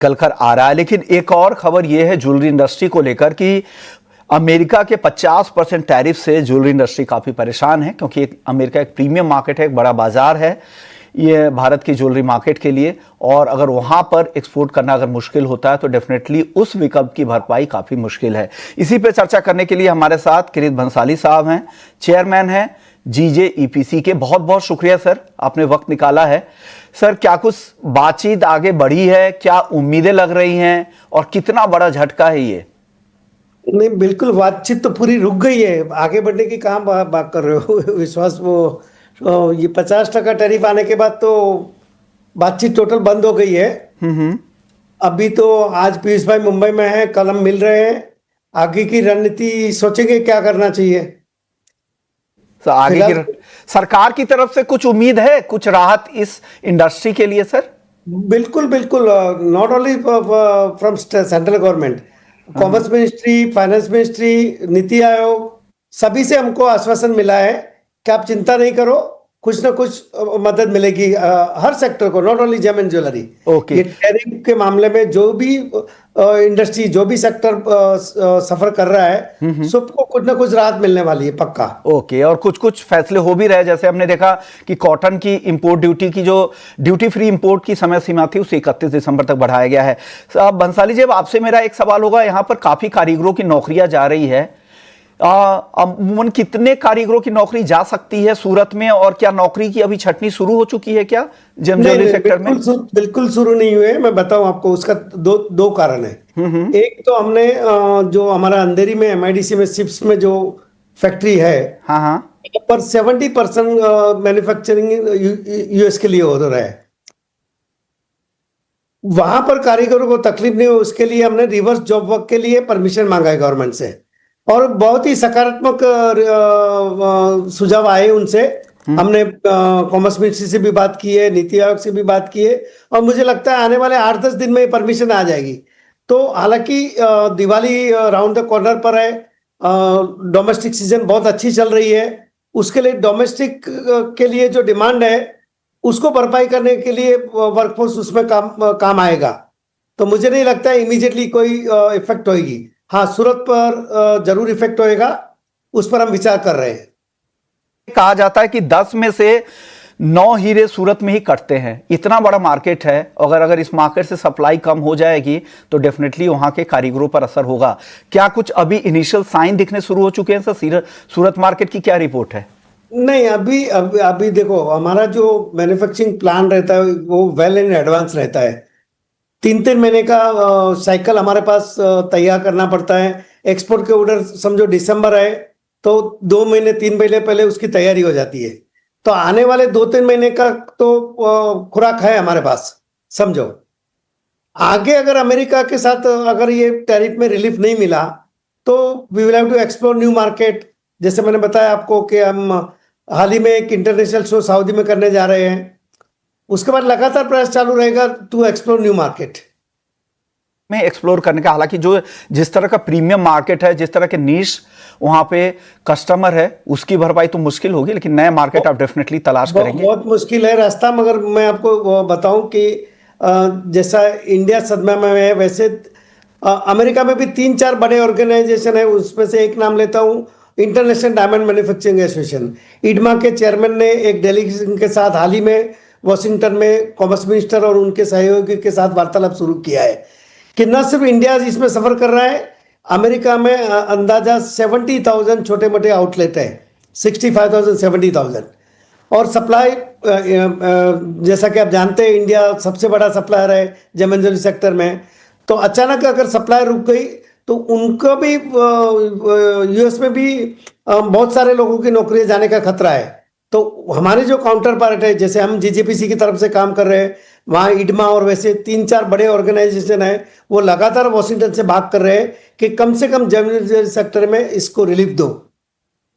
कल कर आ रहा है। लेकिन एक और खबर यह है ज्वेलरी इंडस्ट्री को लेकर कि अमेरिका के 50% टैरिफ से ज्वेलरी इंडस्ट्री काफ़ी परेशान है, क्योंकि अमेरिका एक प्रीमियम मार्केट है, एक बड़ा बाजार है ये भारत की ज्वेलरी मार्केट के लिए। और अगर वहां पर एक्सपोर्ट करना अगर मुश्किल होता है तो डेफिनेटली उस विकल्प की भरपाई काफ़ी मुश्किल है। इसी पे चर्चा करने के लिए हमारे साथ किरीट भंसाली साहब हैं, चेयरमैन हैं GJEPC के। बहुत बहुत शुक्रिया सर, आपने वक्त निकाला है। सर, क्या कुछ बातचीत आगे बढ़ी है, क्या उम्मीदें लग रही हैं और कितना बड़ा झटका है ये? नहीं, बिल्कुल बातचीत तो पूरी रुक गई है। आगे बढ़ने की कहाँ बात कर रहे हो? विश्वास ये 50% टैरिफ आने के बाद तो बातचीत टोटल बंद हो गई है। अभी तो आज पीयूष भाई मुंबई में है, कल हम मिल रहे हैं। आगे की रणनीति सोचेंगे क्या करना चाहिए। तो आगे की सरकार की तरफ से कुछ उम्मीद है, कुछ राहत इस इंडस्ट्री के लिए सर? बिल्कुल बिल्कुल, not only from central government, commerce ministry, finance ministry, NITI Aayog, सभी से हमको आश्वासन मिला है कि आप चिंता नहीं करो, कुछ ना कुछ मदद मिलेगी हर सेक्टर को, not only gem and jewellery. ये टैरिफ के मामले में जो भी इंडस्ट्री, जो भी सेक्टर सफर कर रहा है, सबको कुछ ना कुछ राहत मिलने वाली है पक्का। और कुछ कुछ फैसले हो भी रहे, जैसे हमने देखा कि कॉटन की इंपोर्ट ड्यूटी की जो ड्यूटी फ्री इंपोर्ट की समय सीमा थी उसे 31 दिसंबर तक बढ़ाया गया है। बंसाली जी, आपसे मेरा एक सवाल होगा, यहाँ पर काफी कारीगरों की नौकरियां जा रही है, अमूमन कितने कारीगरों की नौकरी जा सकती है सूरत में, और क्या नौकरी की अभी छटनी शुरू हो चुकी है क्या जेम ज्वेलरी सेक्टर में? बिल्कुल शुरू नहीं हुए। मैं बताऊं आपको, उसका दो कारण है। एक तो हमने जो हमारा अंधेरी में MIDC में शिप्स में जो फैक्ट्री है, हाँ, पर 70% मैन्युफैक्चरिंग US के लिए हो रहा है। वहां पर कारीगरों को तकलीफ नहीं हो, उसके लिए हमने रिवर्स जॉब वर्क के लिए परमिशन मांगा है गवर्नमेंट से, और बहुत ही सकारात्मक सुझाव आए उनसे। हमने कॉमर्स मिनिस्ट्री से भी बात की है, नीति आयोग से भी बात की है, और मुझे लगता है आने वाले 8-10 दिन में परमिशन आ जाएगी। तो हालांकि दिवाली राउंड द कॉर्नर पर है, डोमेस्टिक सीजन बहुत अच्छी चल रही है, उसके लिए डोमेस्टिक के लिए जो डिमांड है उसको भरपाई करने के लिए वर्कफोर्स उसमें काम आएगा। तो मुझे नहीं लगता है इमीडिएटली कोई इफेक्ट होगी। हाँ, सूरत पर जरूर इफेक्ट होएगा, उस पर हम विचार कर रहे हैं। कहा जाता है कि 10 में से 9 हीरे सूरत में ही कटते हैं, इतना बड़ा मार्केट है। अगर इस मार्केट से सप्लाई कम हो जाएगी तो डेफिनेटली वहां के कारीगरों पर असर होगा। क्या कुछ अभी इनिशियल साइन दिखने शुरू हो चुके हैं सर? सूरत मार्केट की क्या रिपोर्ट है? नहीं, अभी देखो, हमारा जो मैन्युफैक्चरिंग प्लान रहता है वो वेल इन एडवांस रहता है। 3-3 महीने का साइकिल हमारे पास तैयार करना पड़ता है। एक्सपोर्ट के ऑर्डर समझो दिसंबर है तो 2 महीने 3 महीने पहले उसकी तैयारी हो जाती है। तो आने वाले 2-3 महीने का तो खुराक है हमारे पास, समझो। आगे अगर अमेरिका के साथ अगर ये टैरिफ में रिलीफ नहीं मिला तो we will have to explore new market. जैसे मैंने बताया आपको कि हम हाल ही में एक इंटरनेशनल शो सऊदी में करने जा रहे हैं, उसके बाद लगातार प्रयास चालू रहेगा टू एक्सप्लोर न्यू मार्केट में एक्सप्लोर करने का। हालांकि जिस तरह का प्रीमियम मार्केट है, जिस तरह के नीश वहां पे कस्टमर है, उसकी भरपाई तो मुश्किल होगी, लेकिन नए मार्केट आप डेफिनेटली तलाश करेंगे। बहुत मुश्किल है रास्ता। मगर मैं आपको बताऊं कि जैसा इंडिया सदमा में है, वैसे अमेरिका में भी 3-4 बड़े ऑर्गेनाइजेशन है। उसमें से एक नाम लेता हूं, इंटरनेशनल डायमंड मैन्युफैक्चरिंग एसोसिएशन। इडमा के चेयरमैन ने एक डेलीगेशन के साथ हाल ही में वॉशिंगटन में कॉमर्स मिनिस्टर और उनके सहयोगी के साथ वार्तालाप शुरू किया है कि न सिर्फ इंडिया इसमें सफर कर रहा है, अमेरिका में अंदाजा 70,000 छोटे मोटे आउटलेट है, 65,000 70,000। और सप्लाई, जैसा कि आप जानते हैं, इंडिया सबसे बड़ा सप्लायर है जेम एंड ज्वेलरी सेक्टर में। तो अचानक अगर सप्लाई रुक गई तो उनको भी US में भी बहुत सारे लोगों की नौकरी जाने का खतरा है। तो हमारे जो काउंटर पार्ट है, जैसे हम GJPC की तरफ से काम कर रहे हैं, वहाँ इडमा और वैसे 3-4 बड़े ऑर्गेनाइजेशन है, वो लगातार वॉशिंगटन से बात कर रहे हैं कि कम से कम जेम ज्वेलरी सेक्टर में इसको रिलीफ दो।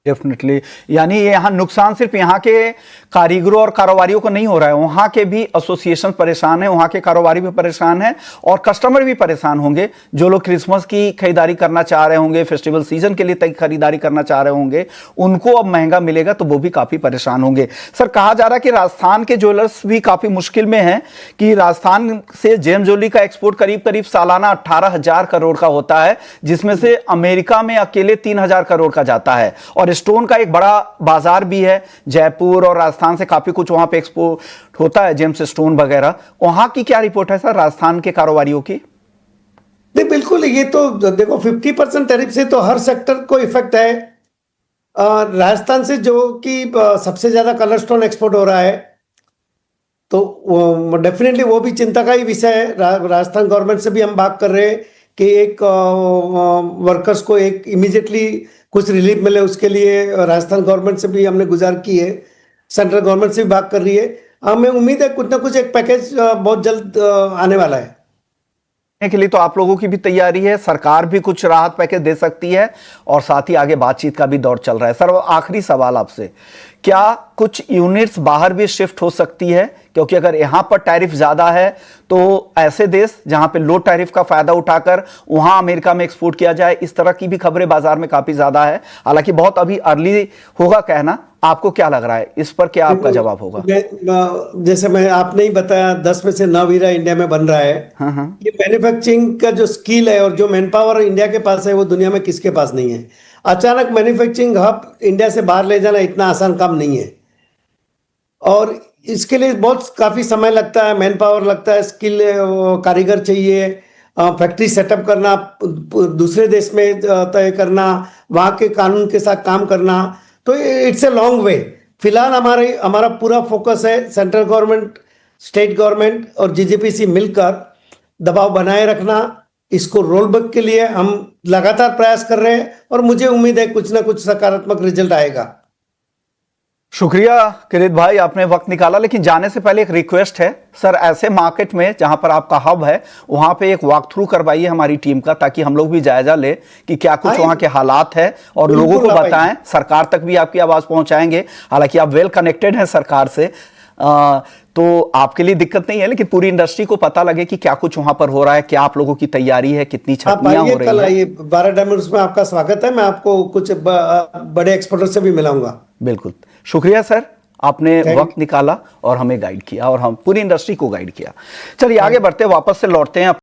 डेफिनेटली, यानी यहाँ नुकसान सिर्फ यहाँ के कारीगरों और कारोबारियों को नहीं हो रहा है, वहाँ के भी एसोसिएशन परेशान है, वहाँ के कारोबारी भी परेशान है और कस्टमर भी परेशान होंगे। जो लोग क्रिसमस की खरीदारी करना चाह रहे होंगे, फेस्टिवल सीजन के लिए खरीदारी करना चाह रहे होंगे, उनको अब महंगा मिलेगा तो वो भी काफी परेशान होंगे। सर, कहा जा रहा है कि राजस्थान के ज्वेलर्स भी काफी मुश्किल में हैं कि राजस्थान से जेम ज्वेलरी का एक्सपोर्ट करीब करीब सालाना 18,000 करोड़ का होता है, जिसमें से अमेरिका में अकेले 3,000 करोड़ का जाता है और स्टोन का एक बड़ा बाजार भी है। जयपुर और राजस्थान से काफी कुछ वहां पे एक्सपोर्ट होता है, जेम्स स्टोन वगैरह। वहां की क्या रिपोर्ट है सर राजस्थान के कारोबारियों की? नहीं, बिल्कुल, ये तो देखो 50% टैरिफ से तो हर सेक्टर को इफेक्ट है। राजस्थान से जो कि सबसे ज्यादा कलर स्टोन एक्सपोर्ट हो रहा है, तो डेफिनेटली वो भी चिंता का ही विषय है। राजस्थान गवर्नमेंट से भी हम बात कर रहे हैं कि एक वर्कर्स को एक इमीडिएटली कुछ रिलीफ मिले, उसके लिए राजस्थान गवर्नमेंट से भी हमने गुजारिश की है, सेंट्रल गवर्नमेंट से भी बात कर रही है। हमें उम्मीद है कुछ ना कुछ एक पैकेज बहुत जल्द आने वाला है। के लिए तो आप लोगों की भी तैयारी है, सरकार भी कुछ राहत पैकेज दे सकती है और साथ ही आगे बातचीत का भी दौर चल रहा है। सर, आखिरी सवाल आपसे, क्या कुछ यूनिट्स बाहर भी शिफ्ट हो सकती है? क्योंकि अगर यहां पर टैरिफ ज्यादा है तो ऐसे देश जहां पे लो टैरिफ का फायदा उठाकर वहां अमेरिका में एक्सपोर्ट किया जाए, इस तरह की भी खबरें बाजार में काफी ज्यादा है। हालांकि बहुत अभी अर्ली होगा कहना, आपको क्या लग रहा है इस पर, क्या आपका जवाब होगा? जैसे मैं आपने ही बताया 10 में से 9 हीरा इंडिया में बन रहा है। ये मैन्युफैक्चरिंग का जो स्किल है और जो मैन पावर इंडिया के पास है वो दुनिया में किसके पास नहीं है। अचानक मैन्युफैक्चरिंग हब इंडिया से बाहर ले जाना इतना आसान काम नहीं है और इसके लिए बहुत काफी समय लगता है, मैन पावर लगता है, स्किल कारीगर चाहिए, फैक्ट्री सेटअप करना, दूसरे देश में तय करना, वहां के कानून के साथ काम करना, तो इट्स ए लॉन्ग वे। फिलहाल हमारा पूरा फोकस है सेंट्रल गवर्नमेंट, स्टेट गवर्नमेंट और जीजीपीसी मिलकर दबाव बनाए रखना। इसको रोल बैक के लिए हम लगातार प्रयास कर रहे हैं और मुझे उम्मीद है कुछ ना कुछ सकारात्मक रिजल्ट आएगा। शुक्रिया किरीट भाई, आपने वक्त निकाला। लेकिन जाने से पहले एक रिक्वेस्ट है सर, ऐसे मार्केट में जहां पर आपका हब है वहां पे एक वॉक थ्रू करवाइए हमारी टीम का, ताकि हम लोग भी जायजा ले कि क्या कुछ वहां के हालात है और लोगों को बताएं। सरकार तक भी आपकी आवाज पहुंचाएंगे। हालांकि आप वेल कनेक्टेड हैं सरकार से, तो आपके लिए दिक्कत नहीं है, लेकिन पूरी इंडस्ट्री को पता लगे कि क्या कुछ वहां पर हो रहा है, क्या आप लोगों की तैयारी है, कितनी छटनियां हो रही है। ये 12 डायमंड्स में आपका स्वागत है। मैं आपको कुछ बड़े एक्सपर्टर से भी मिलाऊंगा। बिल्कुल, शुक्रिया सर, आपने वक्त निकाला और हमें गाइड किया और हम पूरी इंडस्ट्री को गाइड किया। चलिए आगे बढ़ते, वापस से लौटते हैं।